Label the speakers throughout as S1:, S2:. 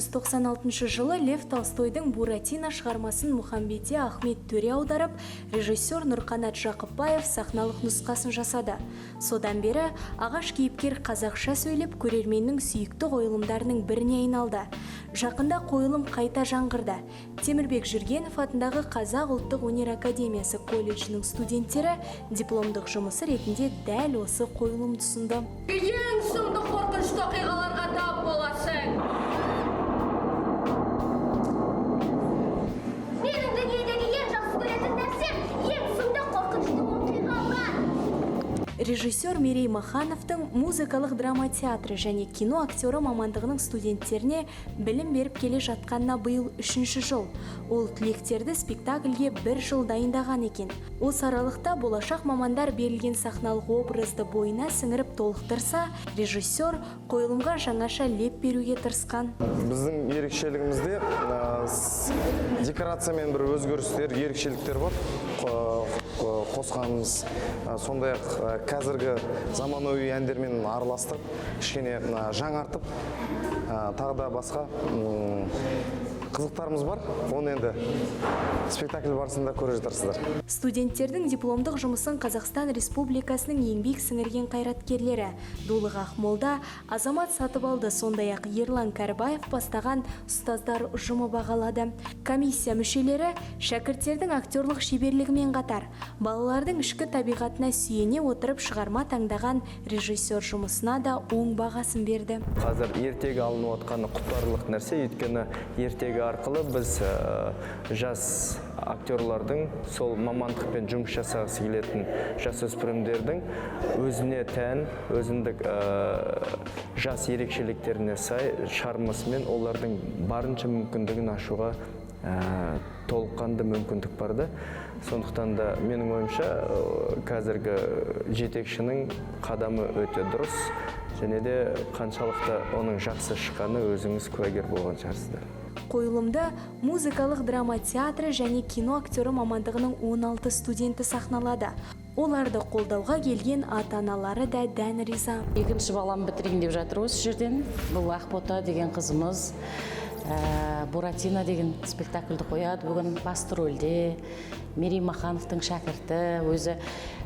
S1: 1896 жылы Лев Толстойдың «Буратино» шығармасын Мұхамбети Ахмет Төре аударып, режиссер Нұрқанат Жақыпбаев сахналық нұсқасын жасады. Содан бері ағаш кейіпкер қазақша сөйлеп, көрерменнің сүйікті қойылымдарының біріне айналды. Жақында қойылым қайта жаңғырды. Темірбек Жүргенов атындағы Қазақ ұлттық өнер академиясы колледжінің студенттері дипломдық жұмысы ретінде дәл осы қойылымды ұсынды.
S2: Ең сұмдық қорқынышты оқиғаларға тап боласың.
S3: Менің дүниедегі ең жақсы көретін нәрсем ең сұмдық қорқынышты оқиғалар.
S1: Режиссер Мерей Махановтың музыкалық драма театры және кино актері мамандығының студенттеріне білім беріп келе жатқанына биыл 3-ші жыл. Ол түлектерді спектакльге 1 жыл дайындаған екен. Осы аралықта болашақ мамандар берілген сахналық образды бойына сіңіріп толықтырса, режиссер қойылымға жаңаша леп беруге тырысқан.
S4: Біздің ерекшелігімізде декорациямен бір өзгерістер, ерекшеліктер бар. Қосқанымыз, сондай-ақ қазіргі заманауи әндермен араластырып, кішкене жаңартып, тағы да басқа қызықтарымыз бар. Оны енді спектакль барысында көре жатарсыздар.
S1: Студенттердің дипломдық жұмысын Қазақстан Республикасының еңбек сіңірген қайраткерлері Дулық Ақмолда, Азамат Сатыбалды, сондай-ақ Ерлан Кәрібаев бастаған ұстаздар ұжымы бағалады. Комиссия мүшелері шәкірттердің актерлық шеберлігімен қатар, балалардың ішкі табиғатына сүйене отырып шығарма таңдаған режиссер жұмысына да оң бағасын берді.
S5: Қазір ертегі алынып отқаны құптарлық нәрсе, өйткені ертегі арқылы біз жас актерлардың, сол мамандықпен жұмыс жасағысы келетін жасөспірімдердің өзіне тән, өзіндік жас ерекшеліктеріне сай шығармасымен олардың барынша мүмкіндігін ашуға толыққанды мүмкіндік барды. Сондықтан да менің ойымша қазіргі жетекшінің қадамы өте дұрыс, және де қаншалықты оның жақсы шыққаны өзіңіз куәгер болған шығарсыздар.
S1: Қойылымда музыкалық драма театры және кино актері мамандығының 16 студенті сахналады. Оларды қолдауға келген ата-аналары да дән риза.
S6: Екінші балам бітірейін деп жатыр осы жерден. Бұл Ақбота деген қызымыз Буратино деген спектакльді қояды. Бүгін басты рөлде Мерей Махановтың шәкірті, өзі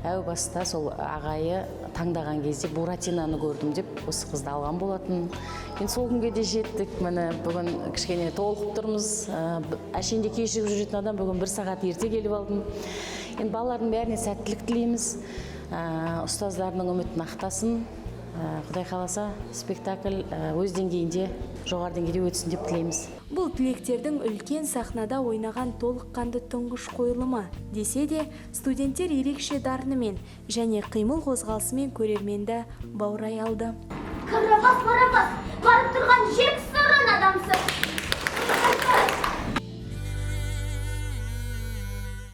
S6: әу баста сол ағайы таңдаған кезде Буратиноны көрдім деп осы қызды алған болатын. Енді сол күнге де жеттік. Міне бүгін кішкене толқып тұрмыз. Әшейінде кешігіп жүретін адам бүгін 1 сағат ерте келіп алдым. Енді балалардың бәріне сәттілік тілейміз. Ұстаздарының үмітін ақтасын. Құдай қаласа спектакль өз деңгейінде, жоғары деңгейде өтсін деп тілейміз.
S1: Бұл түлектердің үлкен сахнада ойнаған толыққанды тұңғыш қойылымы. Десе де, студенттер ерекше дарынымен және қимыл қозғалысымен көрерменді баурай алды.
S3: Қарабас,